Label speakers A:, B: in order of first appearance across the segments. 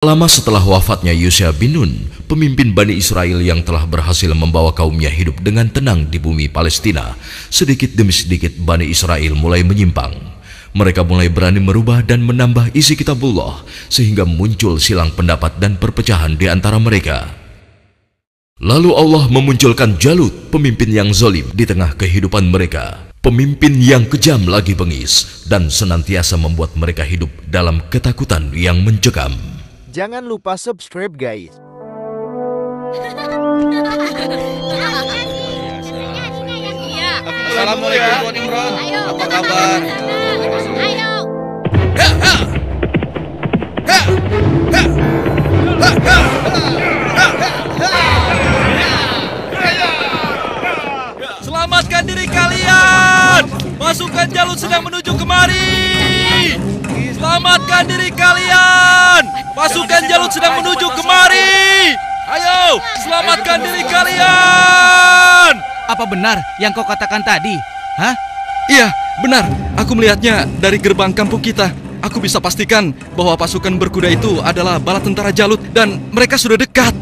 A: Lama setelah wafatnya Yusha bin Nun, pemimpin Bani Israel yang telah berhasil membawa kaumnya hidup dengan tenang di bumi Palestina, sedikit demi sedikit Bani Israel mulai menyimpang. Mereka mulai berani merubah dan menambah isi kitabullah, sehingga muncul silang pendapat dan perpecahan di antara mereka. Lalu Allah memunculkan Jalut, pemimpin yang zalim di tengah kehidupan mereka. Pemimpin yang kejam lagi bengis dan senantiasa membuat mereka hidup dalam ketakutan yang mencekam.
B: Jangan lupa subscribe guys.
C: Assalamualaikum Tuan Imran. Apa kabar?
D: Ayo.
C: Selamatkan diri kalian. Pasukan Jalut sedang menuju kemari. Selamatkan diri kalian. Pasukan Jalut sedang menuju kemari. Ayo, selamatkan diri kalian.
E: Apa benar yang kau katakan tadi? Hah?
C: Iya, benar. Aku melihatnya dari gerbang kampung kita. Aku bisa pastikan bahwa pasukan berkuda itu adalah bala tentara Jalut dan mereka sudah dekat.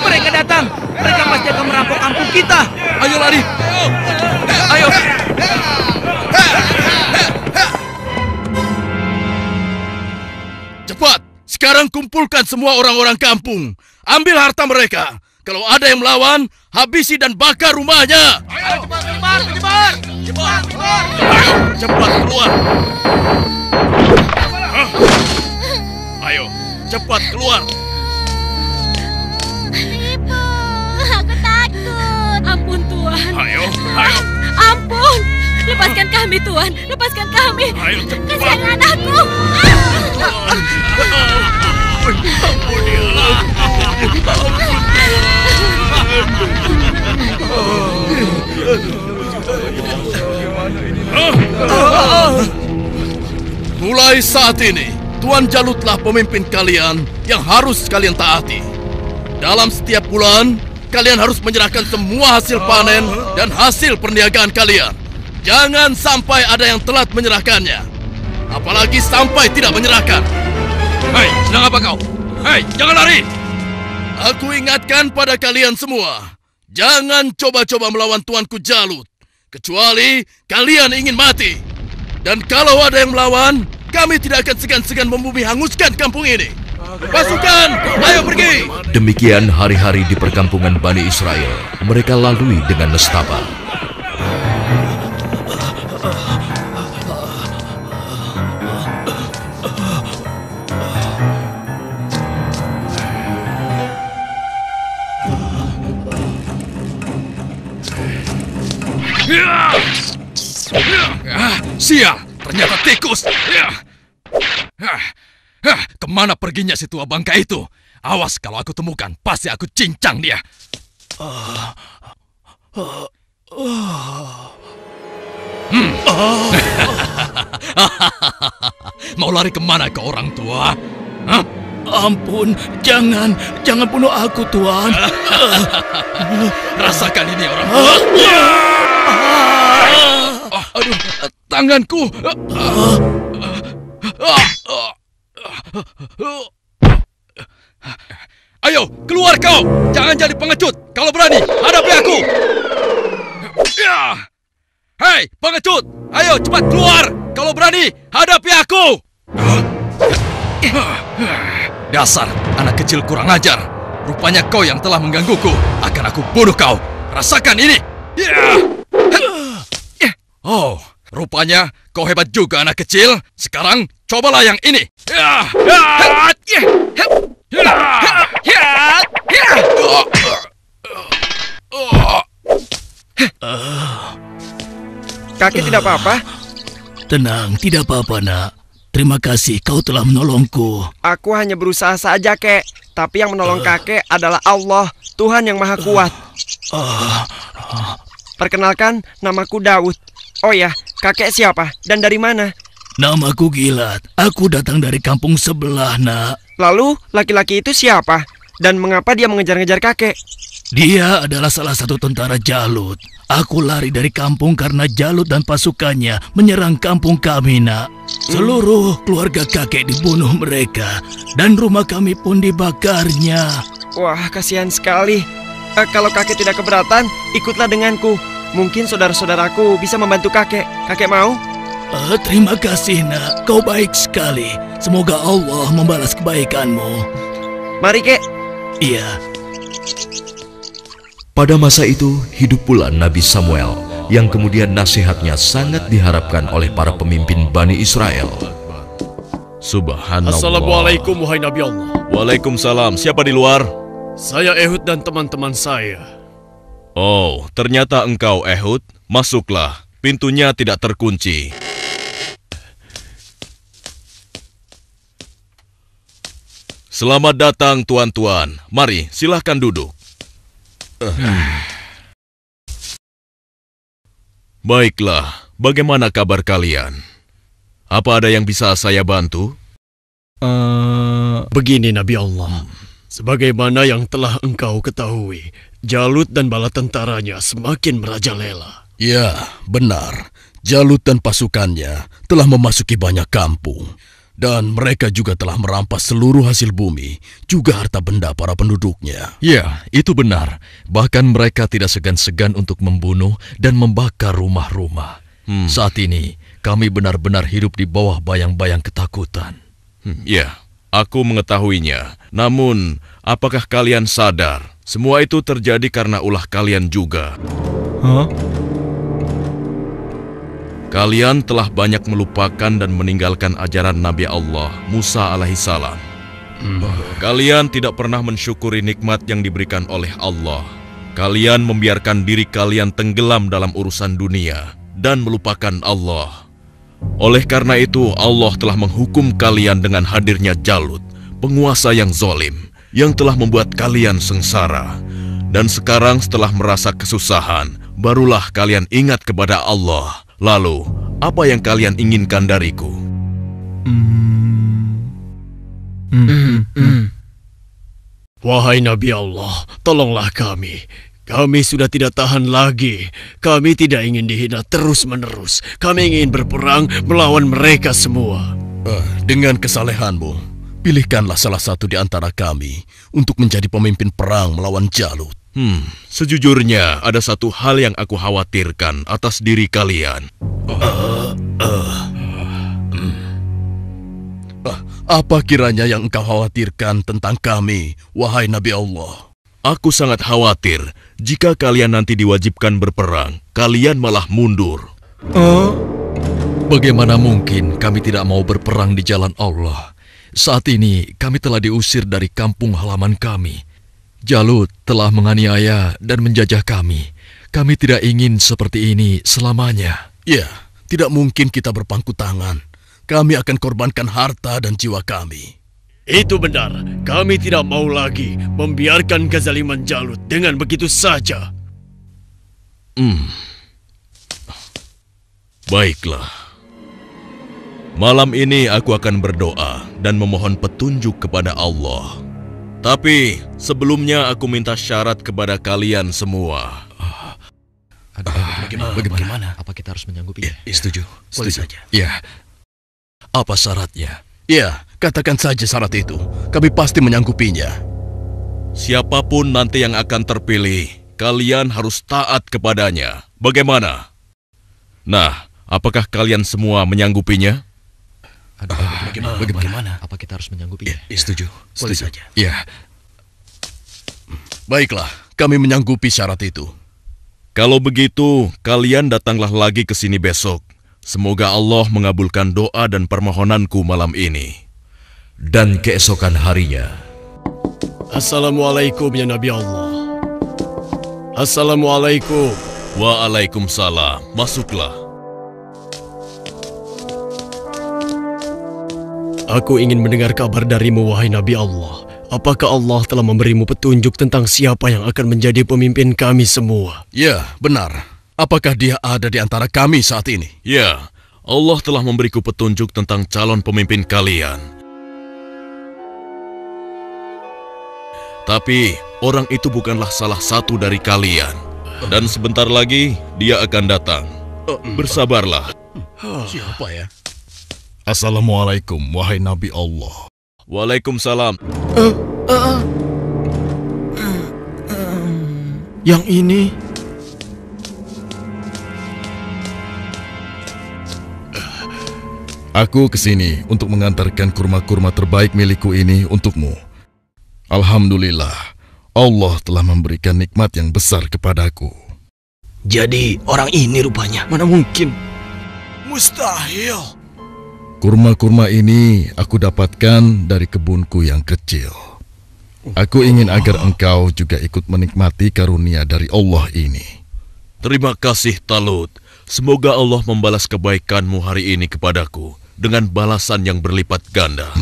E: Mereka datang. Mereka pasti akan merampok kampung kita.
C: Ayo lari. Ayo.
F: Cepat, sekarang kumpulkan semua orang-orang kampung. Ambil harta mereka. Kalau ada yang melawan, habisi dan bakar rumahnya.
C: Ayo, cepat, menyebar.
F: Ayo, cepat keluar. Ayo, cepat keluar.
D: Ibu, aku takut. Ampun Tuhan.
F: Ayo.
D: Ampun. Lepaskan kami Tuhan. Lepaskan kami.
F: Ayo, cepat.
D: Kasihan anakku.
F: Mulai saat ini, Tuan Jalutlah pemimpin kalian yang harus kalian taati. Dalam setiap bulan, kalian harus menyerahkan semua hasil panen dan hasil perniagaan kalian. Jangan sampai ada yang telat menyerahkannya. Apalagi sampai tidak menyerahkan.
C: Hei, sedang apa kau? Hei, jangan lari.
F: Aku ingatkan pada kalian semua, jangan coba-coba melawan Tuanku Jalut, kecuali kalian ingin mati. Dan kalau ada yang melawan, kami tidak akan segan-segan membumi hanguskan kampung ini. Pasukan, ayo pergi!
A: Demikian hari-hari di perkampungan Bani Israel mereka lalui dengan nestapa.
F: Sial, ternyata tikus. Kemana perginya si tua bangka itu? Awas kalau aku temukan, pasti aku cincang dia. Mau lari kemana kau orang tua? Hah?
G: Ampun, jangan bunuh aku, Tuan.
F: Rasakan ini orang tua. Aduh, tanganku. Ayo, keluar kau. Jangan jadi pengecut. Kalau berani, hadapi aku. Hei, pengecut. Ayo, cepat keluar. Kalau berani, hadapi aku. Dasar anak kecil kurang ajar. Rupanya kau yang telah menggangguku. Akan aku bunuh kau. Rasakan ini. Oh, rupanya kau hebat juga anak kecil. Sekarang cobalah yang ini.
B: Kakek tidak apa-apa?
G: Tenang, tidak apa-apa, Nak. Terima kasih kau telah menolongku.
B: Aku hanya berusaha saja, Kek. Tapi yang menolong kakek adalah Allah, Tuhan yang Maha Kuat. Perkenalkan, namaku Daud. Oh ya, kakek siapa dan dari mana?
G: Namaku Gilat. Aku datang dari kampung sebelah, Nak.
B: Lalu, laki-laki itu siapa? Dan mengapa dia mengejar-ngejar kakek?
G: Dia adalah salah satu tentara Jalut. Aku lari dari kampung karena Jalut dan pasukannya menyerang kampung kami, Nak. Seluruh keluarga kakek dibunuh mereka, dan rumah kami pun dibakarnya.
B: Wah, kasihan sekali. Kalau kakek tidak keberatan, ikutlah denganku. Mungkin saudara-saudaraku bisa membantu kakek. Kakek mau?
G: Terima kasih, Nak. Kau baik sekali. Semoga Allah membalas kebaikanmu.
B: Mari, Kek.
G: Iya.
A: Pada masa itu, hidup pula Nabi Samuel, yang kemudian nasihatnya sangat diharapkan oleh para pemimpin Bani Israel.
H: Subhanallah.
I: Assalamualaikum wahai Nabi Allah.
H: Waalaikumsalam. Siapa di luar?
I: Saya Ehud dan teman-teman saya.
H: Oh, ternyata engkau Ehud. Masuklah. Pintunya tidak terkunci. Selamat datang tuan-tuan. Mari, silahkan duduk. Baiklah, bagaimana kabar kalian? Apa ada yang bisa saya bantu?
I: Begini Nabi Allah. Sebagaimana yang telah engkau ketahui, Jalut dan bala tentaranya semakin merajalela.
F: Ya, benar. Jalut dan pasukannya telah memasuki banyak kampung. Dan mereka juga telah merampas seluruh hasil bumi, juga harta benda para penduduknya.
C: Ya, itu benar. Bahkan mereka tidak segan-segan untuk membunuh dan membakar rumah-rumah. Saat ini, kami benar-benar hidup di bawah bayang-bayang ketakutan.
H: Ya, aku mengetahuinya. Namun, apakah kalian sadar, semua itu terjadi karena ulah kalian juga? Kalian telah banyak melupakan dan meninggalkan ajaran Nabi Allah, Musa alaihissalam. Kalian tidak pernah mensyukuri nikmat yang diberikan oleh Allah. Kalian membiarkan diri kalian tenggelam dalam urusan dunia dan melupakan Allah. Oleh karena itu, Allah telah menghukum kalian dengan hadirnya Jalut, penguasa yang zalim, yang telah membuat kalian sengsara. Dan sekarang setelah merasa kesusahan, barulah kalian ingat kepada Allah. Lalu, apa yang kalian inginkan dariku?
I: Wahai Nabi Allah, tolonglah kami. Kami sudah tidak tahan lagi. Kami tidak ingin dihina terus-menerus. Kami ingin berperang melawan mereka semua.
F: Dengan kesalehanmu, pilihkanlah salah satu di antara kami untuk menjadi pemimpin perang melawan Jalut.
H: Sejujurnya ada satu hal yang aku khawatirkan atas diri kalian.
F: Apa kiranya yang engkau khawatirkan tentang kami, wahai Nabi Allah?
H: Aku sangat khawatir jika kalian nanti diwajibkan berperang, kalian malah mundur.
C: Bagaimana mungkin kami tidak mau berperang di jalan Allah? Saat ini kami telah diusir dari kampung halaman kami. Jalut telah menganiaya dan menjajah kami. Kami tidak ingin seperti ini selamanya.
F: Ya, tidak mungkin kita berpangku tangan. Kami akan korbankan harta dan jiwa kami.
I: Itu benar. Kami tidak mau lagi membiarkan kezaliman Jalut dengan begitu saja.
H: Baiklah. Malam ini aku akan berdoa dan memohon petunjuk kepada Allah. Tapi sebelumnya aku minta syarat kepada kalian semua.
C: Bagaimana? Apa kita harus menyanggupinya?
F: Setuju.
C: Boleh saja. Ya. Apa syaratnya?
F: Ya, katakan saja syarat itu. Kami pasti menyanggupinya.
H: Siapapun nanti yang akan terpilih, kalian harus taat kepadanya. Bagaimana? Nah, apakah kalian semua menyanggupinya?
C: Bagaimana? Apa kita harus menyanggupinya?
F: Setuju.
C: Boleh saja. Ya.
F: Baiklah, kami menyanggupi syarat itu.
H: Kalau begitu, kalian datanglah lagi ke sini besok. Semoga Allah mengabulkan doa dan permohonanku malam ini.
A: Dan keesokan harinya,
I: Assalamualaikum ya Nabi Allah. Assalamualaikum.
H: Waalaikumsalam. Masuklah.
I: Aku ingin mendengar kabar darimu, wahai Nabi Allah. Apakah Allah telah memberimu petunjuk tentang siapa yang akan menjadi pemimpin kami semua?
F: Ya, benar. Apakah dia ada di antara kami saat ini?
H: Ya, Allah telah memberiku petunjuk tentang calon pemimpin kalian. Tapi orang itu bukanlah salah satu dari kalian. Dan sebentar lagi dia akan datang. Bersabarlah.
C: Siapa ya?
F: Assalamualaikum, wahai Nabi Allah.
H: Waalaikumsalam.
I: Yang ini...
F: Aku kesini untuk mengantarkan kurma-kurma terbaik milikku ini untukmu. Alhamdulillah, Allah telah memberikan nikmat yang besar kepadaku.
G: Jadi orang ini rupanya.
I: Mana mungkin?
G: Mustahil.
F: Kurma-kurma ini aku dapatkan dari kebunku yang kecil. Aku ingin agar engkau juga ikut menikmati karunia dari Allah ini.
H: Terima kasih Talut. Semoga Allah membalas kebaikanmu hari ini kepadaku dengan balasan yang berlipat ganda.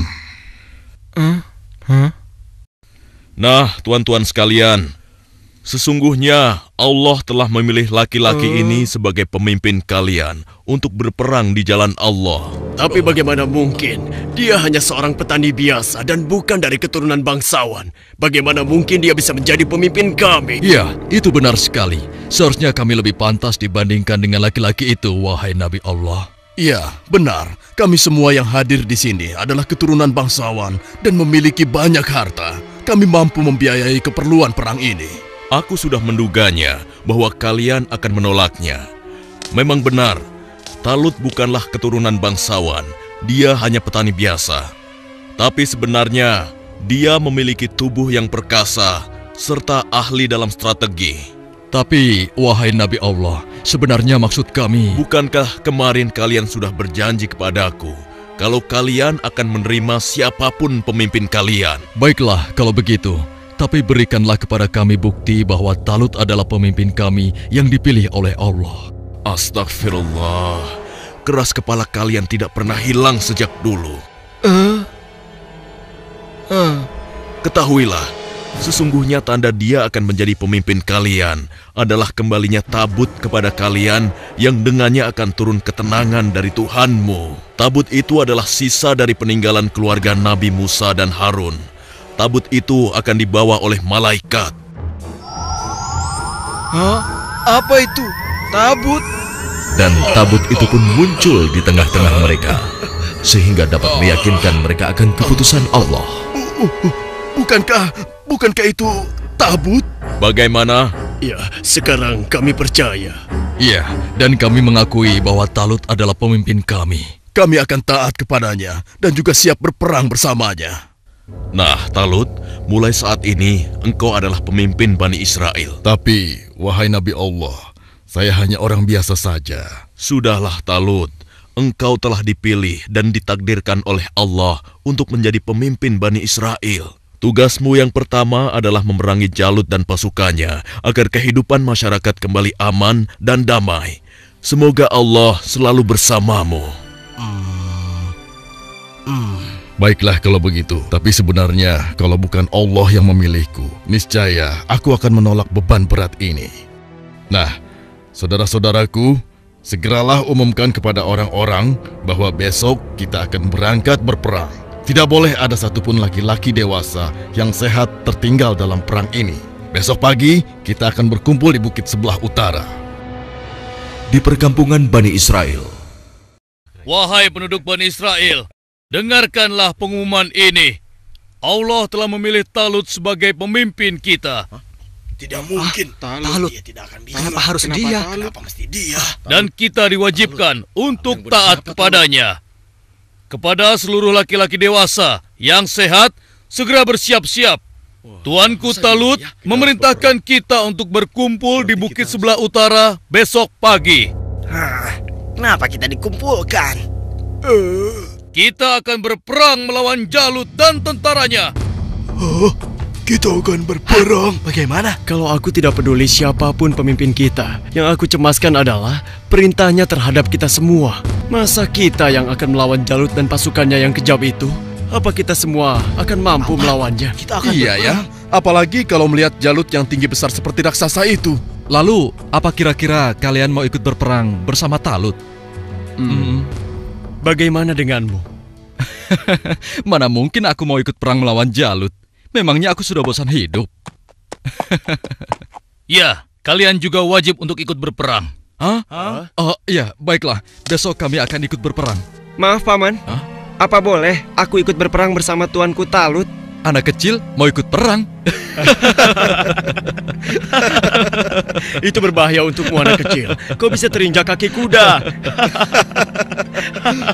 H: Nah, tuan-tuan sekalian, sesungguhnya Allah telah memilih laki-laki ini sebagai pemimpin kalian untuk berperang di jalan Allah.
I: Tapi bagaimana mungkin? Dia hanya seorang petani biasa dan bukan dari keturunan bangsawan. Bagaimana mungkin dia bisa menjadi pemimpin kami?
C: Ya, itu benar sekali. Seharusnya kami lebih pantas dibandingkan dengan laki-laki itu, wahai Nabi Allah.
F: Ya, benar. Kami semua yang hadir di sini adalah keturunan bangsawan dan memiliki banyak harta. Kami mampu membiayai keperluan perang ini.
H: Aku sudah menduganya bahwa kalian akan menolaknya. Memang benar, Talut bukanlah keturunan bangsawan. Dia hanya petani biasa. Tapi sebenarnya, dia memiliki tubuh yang perkasa serta ahli dalam strategi.
C: Tapi, wahai Nabi Allah, sebenarnya maksud kami...
H: Bukankah kemarin kalian sudah berjanji kepadaku kalau kalian akan menerima siapapun pemimpin kalian?
C: Baiklah, kalau begitu. Tapi berikanlah kepada kami bukti bahwa Talut adalah pemimpin kami yang dipilih oleh Allah.
H: Astagfirullah, keras kepala kalian tidak pernah hilang sejak dulu. Ketahuilah, sesungguhnya tanda dia akan menjadi pemimpin kalian adalah kembalinya tabut kepada kalian yang dengannya akan turun ketenangan dari Tuhanmu. Tabut itu adalah sisa dari peninggalan keluarga Nabi Musa dan Harun. Tabut itu akan dibawa oleh malaikat.
B: Hah? Apa itu? Tabut?
A: Dan tabut itu pun muncul di tengah-tengah mereka, sehingga dapat meyakinkan mereka akan keputusan Allah.
F: Bukankah itu tabut?
H: Bagaimana?
I: Ya, sekarang kami percaya.
C: Iya, dan kami mengakui bahwa Talut adalah pemimpin kami.
F: Kami akan taat kepadanya dan juga siap berperang bersamanya.
H: Nah, Talut, mulai saat ini engkau adalah pemimpin Bani Israel.
F: Tapi, wahai Nabi Allah, saya hanya orang biasa saja.
H: Sudahlah, Talut. Engkau telah dipilih dan ditakdirkan oleh Allah untuk menjadi pemimpin Bani Israel. Tugasmu yang pertama adalah memerangi Jalut dan pasukannya agar kehidupan masyarakat kembali aman dan damai. Semoga Allah selalu bersamamu.
F: Baiklah kalau begitu, tapi sebenarnya kalau bukan Allah yang memilihku, niscaya aku akan menolak beban berat ini. Nah, saudara-saudaraku, segeralah umumkan kepada orang-orang bahwa besok kita akan berangkat berperang. Tidak boleh ada satupun laki-laki dewasa yang sehat tertinggal dalam perang ini. Besok pagi kita akan berkumpul di bukit sebelah utara.
A: Di perkampungan Bani Israel.
G: Wahai penduduk Bani Israel, dengarkanlah pengumuman ini. Allah telah memilih Talut sebagai pemimpin kita.
F: Tidak mungkin.
B: Talut.
F: Dia tidak akan bisa.
B: Kenapa harus dia?
F: Kenapa mesti dia?
G: Dan kita diwajibkan untuk taat kepadanya. Kepada seluruh laki-laki dewasa yang sehat, segera bersiap-siap. Tuanku Talut memerintahkan kita untuk berkumpul di bukit sebelah utara besok pagi.
B: Kenapa kita dikumpulkan?
G: Kita akan berperang melawan Jalut dan tentaranya.
F: Kita akan berperang.
B: Bagaimana?
I: Kalau aku tidak peduli siapapun pemimpin kita, yang aku cemaskan adalah perintahnya terhadap kita semua. Masa kita yang akan melawan Jalut dan pasukannya yang kejam itu? Apa kita semua akan mampu melawannya?
B: Kita akan
F: Iya ya, apalagi kalau melihat Jalut yang tinggi besar seperti raksasa itu.
C: Lalu, apa kira-kira kalian mau ikut berperang bersama Talut?
I: Bagaimana denganmu?
C: Mana mungkin aku mau ikut perang melawan Jalut. Memangnya aku sudah bosan hidup?
G: Ya, kalian juga wajib untuk ikut berperang.
C: Hah? Oh, iya, baiklah. Besok kami akan ikut berperang.
B: Maaf, Paman.
C: Hah?
B: Apa boleh aku ikut berperang bersama tuanku Talut?
C: Anak kecil mau ikut perang?
I: Itu berbahaya untukmu anak kecil. Kau bisa terinjak kaki kuda.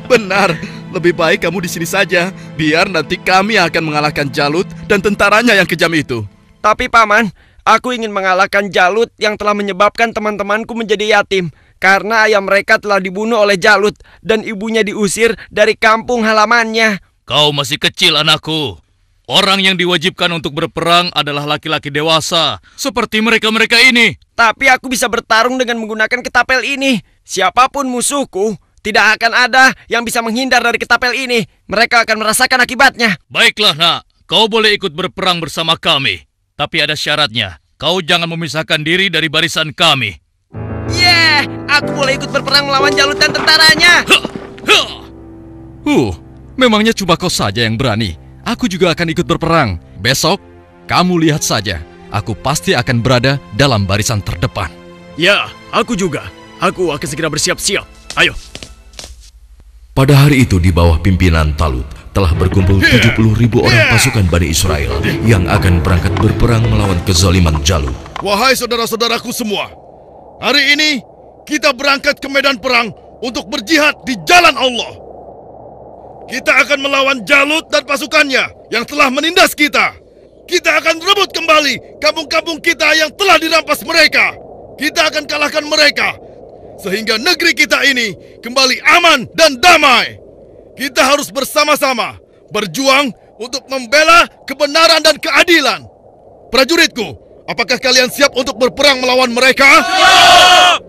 F: Benar, lebih baik kamu di sini saja. Biar nanti kami akan mengalahkan Jalut dan tentaranya yang kejam itu.
B: Tapi Paman, aku ingin mengalahkan Jalut yang telah menyebabkan teman-temanku menjadi yatim. Karena ayah mereka telah dibunuh oleh Jalut dan ibunya diusir dari kampung halamannya.
G: Kau masih kecil, anakku. Orang yang diwajibkan untuk berperang adalah laki-laki dewasa, seperti mereka-mereka ini.
B: Tapi aku bisa bertarung dengan menggunakan ketapel ini. Siapapun musuhku, tidak akan ada yang bisa menghindar dari ketapel ini. Mereka akan merasakan akibatnya.
G: Baiklah, nak. Kau boleh ikut berperang bersama kami. Tapi ada syaratnya. Kau jangan memisahkan diri dari barisan kami.
B: Yeah, aku boleh ikut berperang melawan Jalut dan tentaranya.
C: Memangnya cuma kau saja yang berani. Aku juga akan ikut berperang. Besok, kamu lihat saja. Aku pasti akan berada dalam barisan terdepan.
I: Ya, aku juga. Aku akan segera bersiap-siap. Ayo.
A: Pada hari itu di bawah pimpinan Talut telah berkumpul 70.000 orang pasukan Bani Israel yang akan berangkat berperang melawan kezaliman Jalut.
F: Wahai saudara-saudaraku semua, hari ini kita berangkat ke medan perang untuk berjihad di jalan Allah. Kita akan melawan Jalut dan pasukannya yang telah menindas kita. Kita akan rebut kembali kampung-kampung kita yang telah dirampas mereka. Kita akan kalahkan mereka sehingga negeri kita ini kembali aman dan damai. Kita harus bersama-sama berjuang untuk membela kebenaran dan keadilan. Prajuritku, apakah kalian siap untuk berperang melawan mereka? Siap!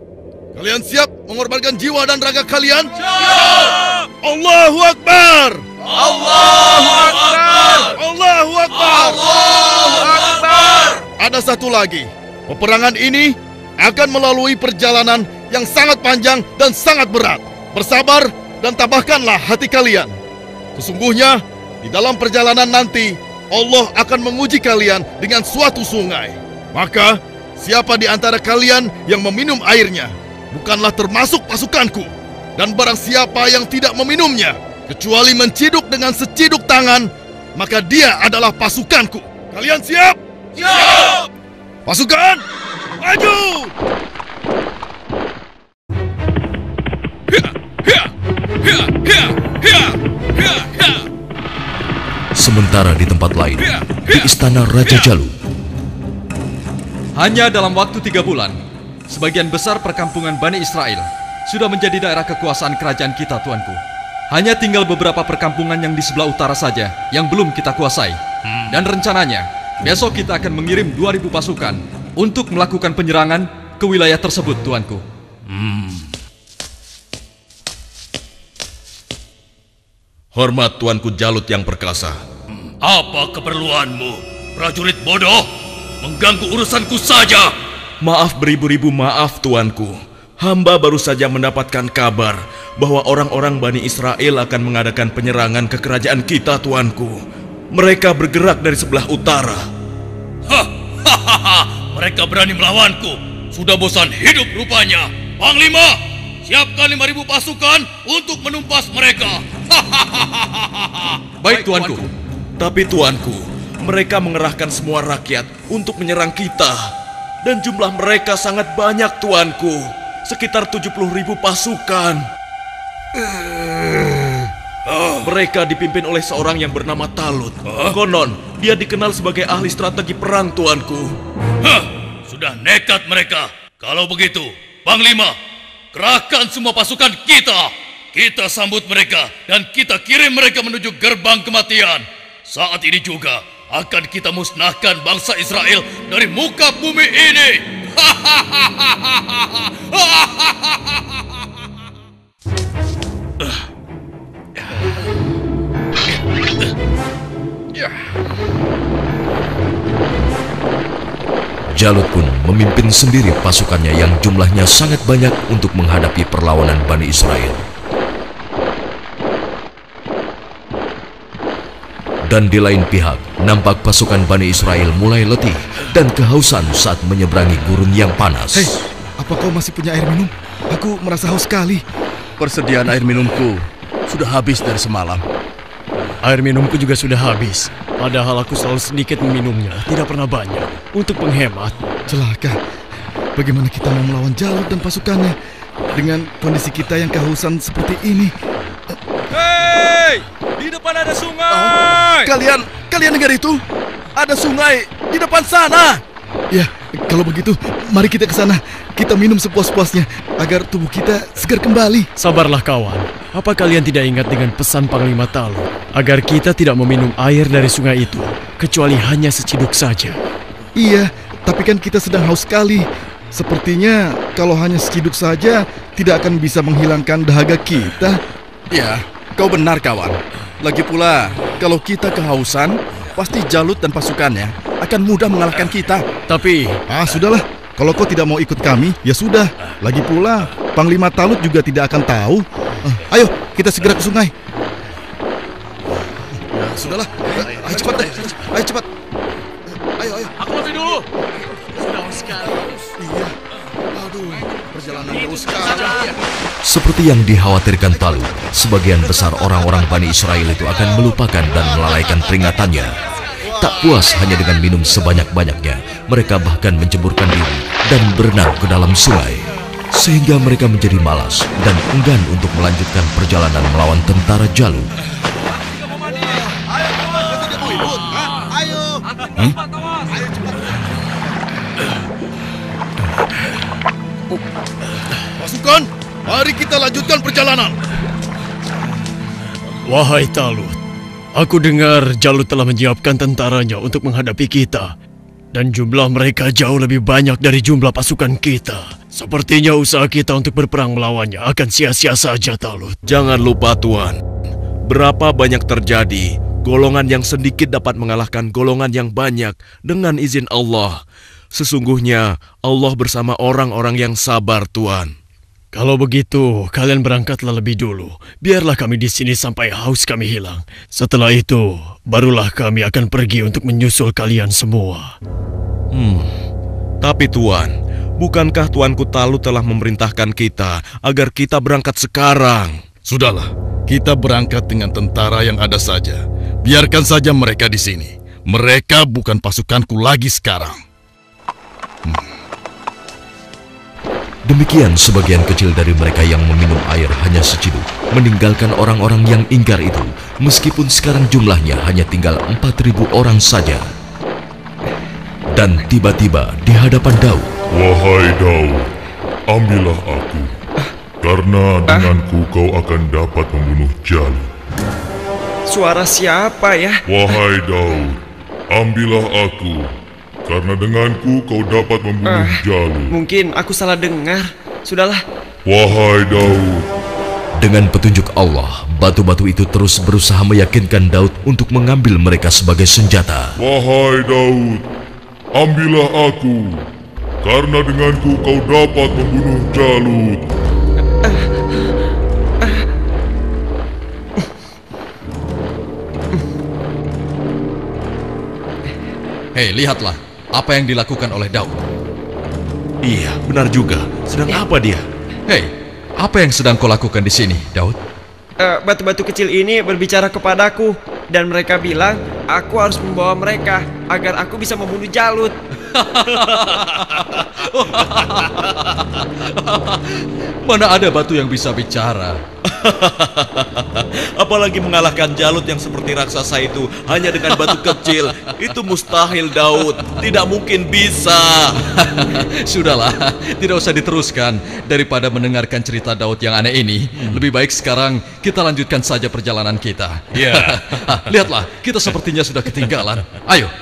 F: Kalian siap mengorbankan jiwa dan raga kalian? Siap! Allahu Akbar! Allahu Akbar! Allahu Akbar! Allahu Akbar! Ada satu lagi. Peperangan ini akan melalui perjalanan yang sangat panjang dan sangat berat. Bersabar dan tabahkanlah hati kalian. Sesungguhnya di dalam perjalanan nanti Allah akan menguji kalian dengan suatu sungai. Maka siapa di antara kalian yang meminum airnya bukanlah termasuk pasukanku. Dan barang siapa yang tidak meminumnya kecuali menciduk dengan seciduk tangan, maka dia adalah pasukanku. Kalian siap? Siap! Pasukan, maju!
A: Sementara di tempat lain, di istana Raja Jalut,
C: Hanya dalam waktu 3 bulan, sebagian besar perkampungan Bani Israel sudah menjadi daerah kekuasaan kerajaan kita, tuanku. Hanya tinggal beberapa perkampungan yang di sebelah utara saja yang belum kita kuasai. Dan rencananya, besok kita akan mengirim 2.000 pasukan untuk melakukan penyerangan ke wilayah tersebut, tuanku.
H: Hormat tuanku Jalut yang perkasa.
G: Apa keperluanmu, prajurit bodoh? Mengganggu urusanku saja.
H: Maaf beribu-ribu maaf tuanku. Hamba baru saja mendapatkan kabar bahwa orang-orang Bani Israel akan mengadakan penyerangan ke kerajaan kita, tuanku. Mereka bergerak dari sebelah utara.
G: Mereka berani melawanku. Sudah bosan hidup rupanya. Panglima, siapkan 5.000 pasukan untuk menumpas mereka.
C: Baik, tuanku.
H: Tapi tuanku, mereka mengerahkan semua rakyat untuk menyerang kita. Dan jumlah mereka sangat banyak, tuanku. Sekitar 70.000 pasukan. Mereka dipimpin oleh seorang yang bernama Talut. Konon, dia dikenal sebagai ahli strategi perang, tuanku.
G: Sudah nekat mereka. Kalau begitu, Panglima, kerahkan semua pasukan kita. Kita sambut mereka dan kita kirim mereka menuju gerbang kematian. Saat ini juga akan kita musnahkan bangsa Israel dari muka bumi ini.
A: Jalut pun memimpin sendiri pasukannya yang jumlahnya sangat banyak untuk menghadapi perlawanan Bani Israel. Dan di lain pihak, nampak pasukan Bani Israel mulai letih dan kehausan saat menyeberangi gurun yang panas.
J: Hei, apa kau masih punya air minum? Aku merasa haus sekali.
I: Persediaan air minumku sudah habis dari semalam.
G: Air minumku juga sudah habis. Padahal aku selalu sedikit meminumnya, tidak pernah banyak. Untuk menghemat.
J: Celaka. Bagaimana kita mau melawan Jalut dan pasukannya dengan kondisi kita yang kehausan seperti ini?
H: Hei! Di depan ada sungai!
I: Kalian dengar itu? Ada sungai di depan sana.
J: Ya, kalau begitu, mari kita ke sana. Kita minum sepuas-puasnya agar tubuh kita segar kembali.
G: Sabarlah kawan. Apa kalian tidak ingat dengan pesan Panglima Talut agar kita tidak meminum air dari sungai itu, kecuali hanya seciduk saja?
J: Iya, tapi kan kita sedang haus sekali. Sepertinya kalau hanya seciduk saja tidak akan bisa menghilangkan dahaga kita.
I: Ya, kau benar kawan. Lagi pula, kalau kita kehausan, pasti Jalut dan pasukannya akan mudah mengalahkan kita.
G: Tapi,
J: sudahlah. Kalau kau tidak mau ikut kami, ya sudah. Lagi pula, Panglima Talut juga tidak akan tahu. Ayo, kita segera ke sungai. Sudahlah. Ayo cepat deh. Ayo cepat. Ayo.
I: Aku mati dulu.
G: sudah sekali.
J: Iya. Aduh, perjalanan jauh sekali.
A: Seperti yang dikhawatirkan Talut, sebagian besar orang-orang Bani Israel itu akan melupakan dan melalaikan peringatannya. Tak puas hanya dengan minum sebanyak-banyaknya, mereka bahkan menceburkan diri dan berenang ke dalam sungai. Sehingga mereka menjadi malas dan enggan untuk melanjutkan perjalanan melawan tentara Jalut.
I: Pasukan, mari kita lanjutkan perjalanan.
G: Wahai Talut, aku dengar Jalut telah menyiapkan tentaranya untuk menghadapi kita. Dan jumlah mereka jauh lebih banyak dari jumlah pasukan kita. Sepertinya usaha kita untuk berperang melawannya akan sia-sia saja, Talut.
H: Jangan lupa, Tuan. Berapa banyak terjadi, golongan yang sedikit dapat mengalahkan golongan yang banyak dengan izin Allah. Sesungguhnya Allah bersama orang-orang yang sabar, Tuan.
G: Kalau begitu, kalian berangkatlah lebih dulu. Biarlah kami di sini sampai haus kami hilang. Setelah itu, barulah kami akan pergi untuk menyusul kalian semua.
H: Tapi Tuan, bukankah Tuanku Talut telah memerintahkan kita agar kita berangkat sekarang?
F: Sudahlah, kita berangkat dengan tentara yang ada saja. Biarkan saja mereka di sini. Mereka bukan pasukanku lagi sekarang.
A: Demikian sebagian kecil dari mereka yang meminum air hanya seciduk, meninggalkan orang-orang yang ingkar itu, meskipun sekarang jumlahnya hanya tinggal 4.000 orang saja. Dan tiba-tiba di hadapan Daud.
K: Wahai Daud, ambillah aku, karena denganku kau akan dapat membunuh Jalut.
B: Suara siapa ya?
K: Wahai Daud, ambillah aku, karena denganku kau dapat membunuh Jalut.
B: Mungkin aku salah dengar. Sudahlah.
K: Wahai Daud.
A: Dengan petunjuk Allah, batu-batu itu terus berusaha meyakinkan Daud untuk mengambil mereka sebagai senjata.
K: Wahai Daud, ambillah aku, karena denganku kau dapat membunuh Jalut.
C: Hei, lihatlah apa yang dilakukan oleh Daud.
H: Iya, benar juga. Sedang apa dia?
C: Hei, apa yang sedang kau lakukan di sini, Daud?
B: Batu-batu kecil ini berbicara kepadaku dan mereka bilang aku harus membawa mereka agar aku bisa membunuh Jalut.
C: Mana ada batu yang bisa bicara?
H: Apalagi mengalahkan Jalut yang seperti raksasa itu hanya dengan batu kecil. Itu mustahil, Daud. Tidak mungkin bisa.
C: Sudahlah, tidak usah diteruskan. Daripada mendengarkan cerita Daud yang aneh ini, lebih baik sekarang kita lanjutkan saja perjalanan kita.
H: Ya.
C: Lihatlah, kita sepertinya sudah ketinggalan. Ayo,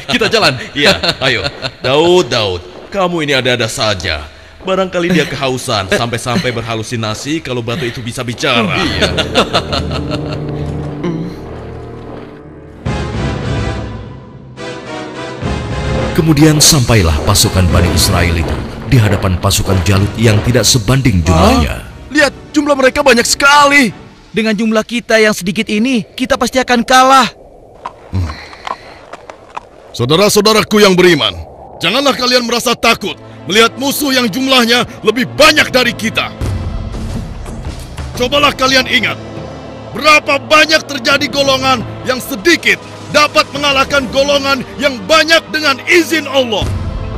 C: kita jalan.
H: Ya, ayo. Daud, kamu ini ada-ada saja. Barangkali dia kehausan sampai-sampai berhalusinasi kalau batu itu bisa bicara.
C: Iya.
A: Kemudian sampailah pasukan Bani Israel itu di hadapan pasukan Jalut yang tidak sebanding jumlahnya.
I: Lihat, jumlah mereka banyak sekali.
E: Dengan jumlah kita yang sedikit ini, kita pasti akan kalah.
F: Saudara-saudaraku yang beriman, janganlah kalian merasa takut melihat musuh yang jumlahnya lebih banyak dari kita. Cobalah kalian ingat, berapa banyak terjadi golongan yang sedikit dapat mengalahkan golongan yang banyak dengan izin Allah.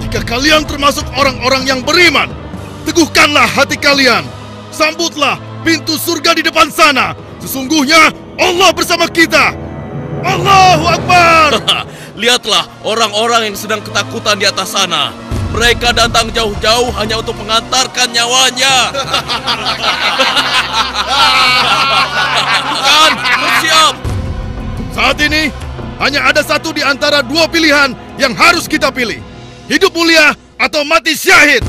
F: Jika kalian termasuk orang-orang yang beriman, teguhkanlah hati kalian. Sambutlah pintu surga di depan sana. Sesungguhnya Allah bersama kita. Allahu Akbar.
H: Lihatlah orang-orang yang sedang ketakutan di atas sana. Mereka datang jauh-jauh hanya untuk mengantarkan nyawanya. Bukan, bersiap.
F: Saat ini hanya ada satu di antara dua pilihan yang harus kita pilih. Hidup mulia atau mati syahid.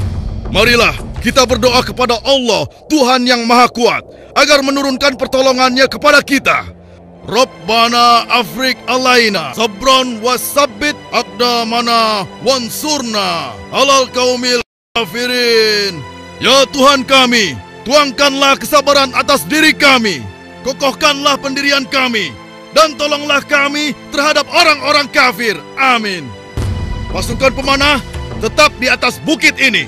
F: Marilah kita berdoa kepada Allah, Tuhan yang Maha Kuat, agar menurunkan pertolongannya kepada kita. Rabbana afrik alaina sabran wasabbit aqdamana wansurna alal qaumil kafirin. Ya Tuhan kami, tuangkanlah kesabaran atas diri kami, kokohkanlah pendirian kami, dan tolonglah kami terhadap orang-orang kafir. Amin. Pasukan pemanah tetap di atas bukit ini.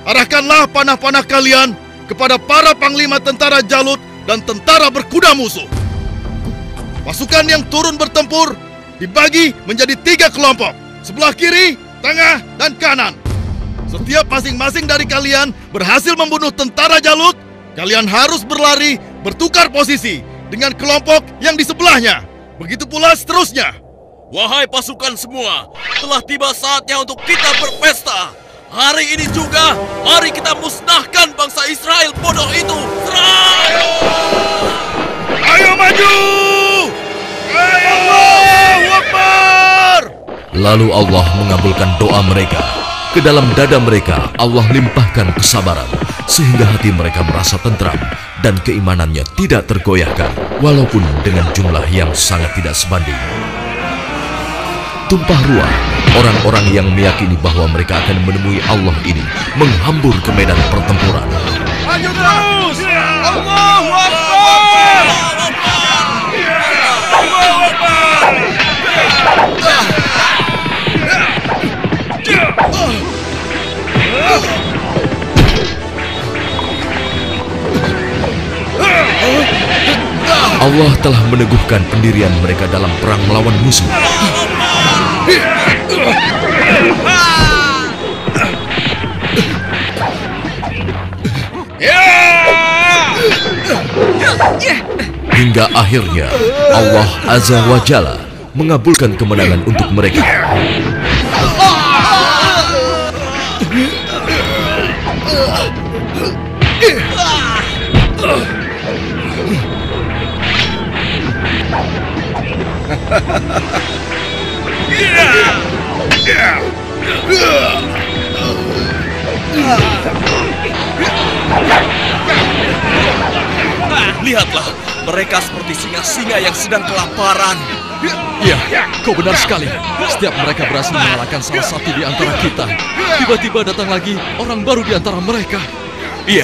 F: Arahkanlah panah-panah kalian kepada para panglima tentara Jalut dan tentara berkuda musuh. Pasukan yang turun bertempur dibagi menjadi 3 kelompok, sebelah kiri, tengah, dan kanan. Setiap masing-masing dari kalian berhasil membunuh tentara Jalut, kalian harus berlari bertukar posisi dengan kelompok yang di sebelahnya. Begitu pula seterusnya.
H: Wahai pasukan semua, telah tiba saatnya untuk kita berpesta. Hari ini juga, mari kita musnahkan bangsa Israel bodoh itu. Serang!
F: Ayo maju! Allahu Akbar!
A: Lalu Allah mengabulkan doa mereka. Ke dalam dada mereka Allah limpahkan kesabaran, sehingga hati mereka merasa tentram dan keimanannya tidak tergoyahkan, walaupun dengan jumlah yang sangat tidak sebanding. Tumpah ruah, orang-orang yang meyakini bahwa mereka akan menemui Allah ini menghambur ke medan pertempuran.
F: Maju terus! Allahu Akbar! Allahu Akbar!
A: Allah telah meneguhkan pendirian mereka dalam perang melawan musuh. Hingga akhirnya Allah Azza wa Jalla mengabulkan kemenangan untuk mereka.
H: Lihatlah, mereka seperti singa-singa yang sedang kelaparan.
C: Iya, kau benar sekali. Setiap mereka berhasil mengalahkan salah satu di antara kita, tiba-tiba datang lagi orang baru di antara mereka.
H: Iya,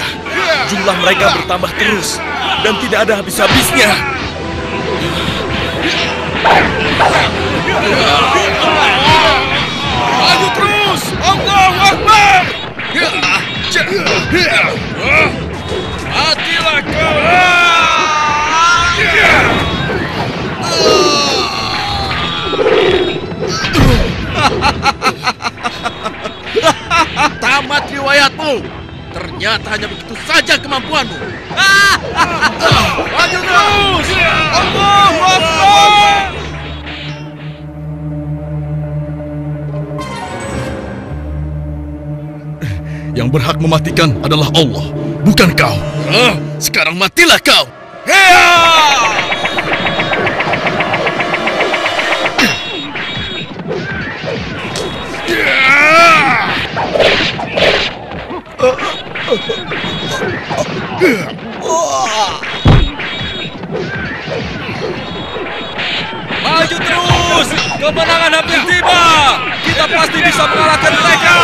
H: jumlah mereka bertambah terus dan tidak ada habis-habisnya.
F: Maju terus! Allahu Akbar! Matilah kau!
H: Tamat riwayatmu. Ternyata hanya begitu saja kemampuanmu.
F: Maju terus! Allahu Akbar! Yang berhak mematikan adalah Allah, bukan kau.
H: Sekarang matilah kau.
B: Maju terus! Kemenangan hampir tiba! Kita pasti bisa mengalahkan mereka!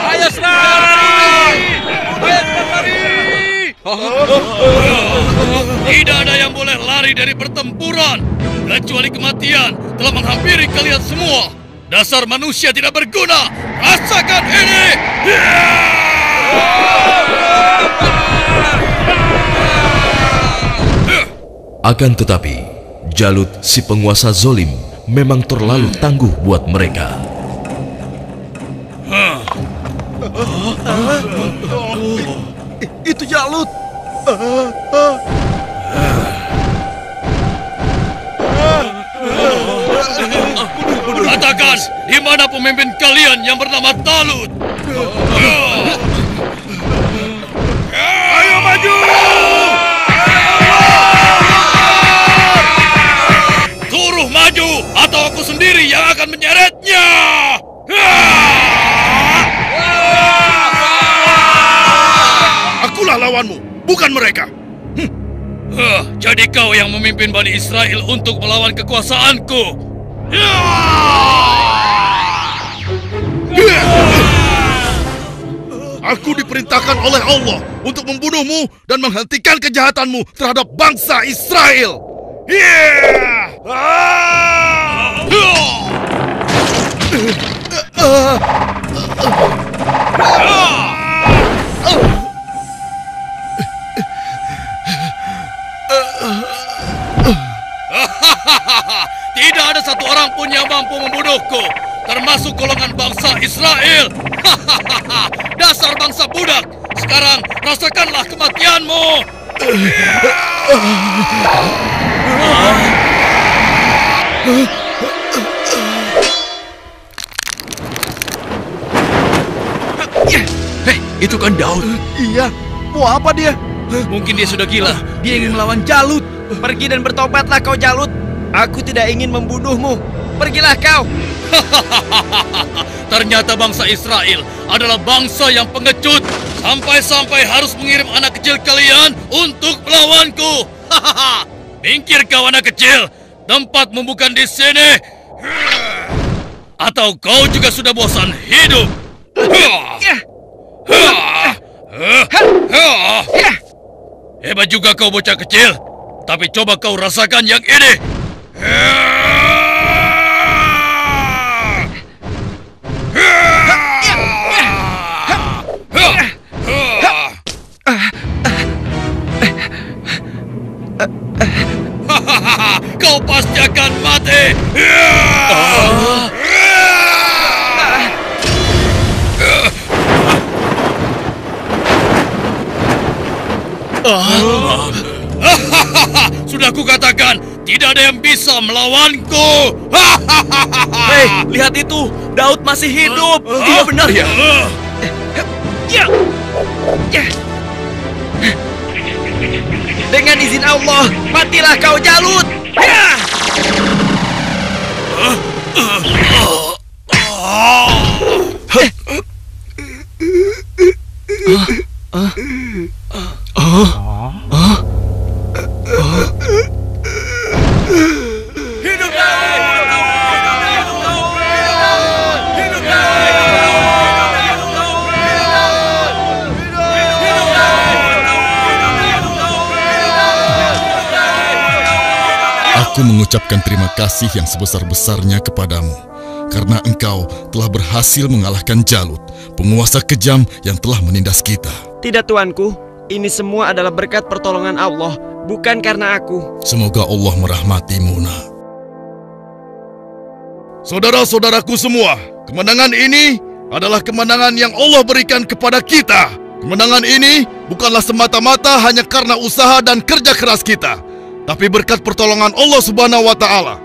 B: Ayo serang! Ayo lari!
F: Tidak ada yang boleh lari dari pertempuran, kecuali kematian telah menghampiri kalian semua. Dasar manusia tidak berguna! Rasakan ini!
A: Akan tetapi, Jalut si penguasa zolim memang terlalu tangguh buat mereka.
J: Itu Jalut.
F: Katakan, di mana pemimpin kalian yang bernama Talut? Ayo maju! Suruh maju, atau aku sendiri yang akan menyeretnya! Akulah lawanmu, bukan mereka. Jadi kau yang memimpin Bani Israel untuk melawan kekuasaanku. Aku diperintahkan oleh Allah untuk membunuhmu dan menghentikan kejahatanmu terhadap bangsa Israel. Tidak ada satu orang pun yang mampu membunuhku, termasuk golongan bangsa Israel. Dasar bangsa budak. Sekarang rasakanlah kematianmu.
C: Hei, itu kan Daud.
J: Iya, mau apa dia?
E: Mungkin dia sudah gila. Dia ingin melawan Jalut.
B: Pergi dan bertobatlah kau Jalut. Aku tidak ingin membunuhmu. Pergilah kau.
F: Ternyata bangsa Israel adalah bangsa yang pengecut. Sampai-sampai harus mengirim anak kecil kalian untuk melawanku. Minggir kau anak kecil. Tempatmu bukan di sini. Atau kau juga sudah bosan hidup? Hebat juga kau bocah kecil. Tapi coba kau rasakan yang ini. Kau pasti akan mati. Sudah kukatakan, tidak ada yang bisa melawanku.
E: Hei, lihat itu. Daud masih hidup. Iya benar ya.
B: Dengan izin Allah, matilah kau Jalut.
J: Aku mengucapkan terima kasih yang sebesar-besarnya kepadamu, karena engkau telah berhasil mengalahkan Jalut, penguasa kejam yang telah menindas kita.
B: Tidak tuanku, ini semua adalah berkat pertolongan Allah, bukan karena aku.
J: Semoga Allah merahmatimu, nak.
F: Saudara-saudaraku semua, kemenangan ini adalah kemenangan yang Allah berikan kepada kita. Kemenangan ini bukanlah semata-mata hanya karena usaha dan kerja keras kita, tapi berkat pertolongan Allah Subhanahu wa Ta'ala.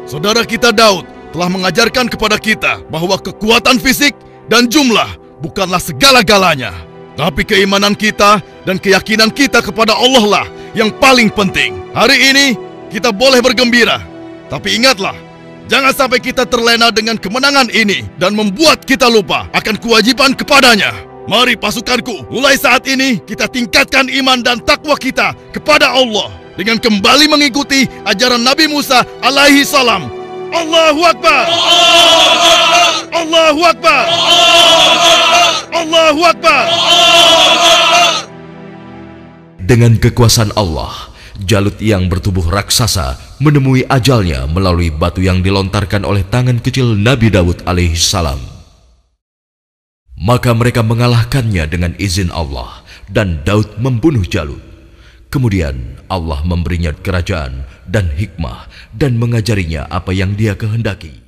F: Saudara kita Daud telah mengajarkan kepada kita bahwa kekuatan fisik dan jumlah bukanlah segala-galanya, tapi keimanan kita dan keyakinan kita kepada Allah lah yang paling penting. Hari ini kita boleh bergembira, tapi ingatlah, jangan sampai kita terlena dengan kemenangan ini dan membuat kita lupa akan kewajiban kepadanya. Mari pasukanku, mulai saat ini kita tingkatkan iman dan takwa kita kepada Allah dengan kembali mengikuti ajaran Nabi Musa alaihi salam. Allahu Akbar! Allahu Akbar! Allahu Akbar!
A: Dengan kekuasaan Allah, Jalut yang bertubuh raksasa menemui ajalnya melalui batu yang dilontarkan oleh tangan kecil Nabi Daud alaihissalam. Maka mereka mengalahkannya dengan izin Allah, dan Daud membunuh Jalut. Kemudian Allah memberinya kerajaan dan hikmah dan mengajarinya apa yang Dia kehendaki.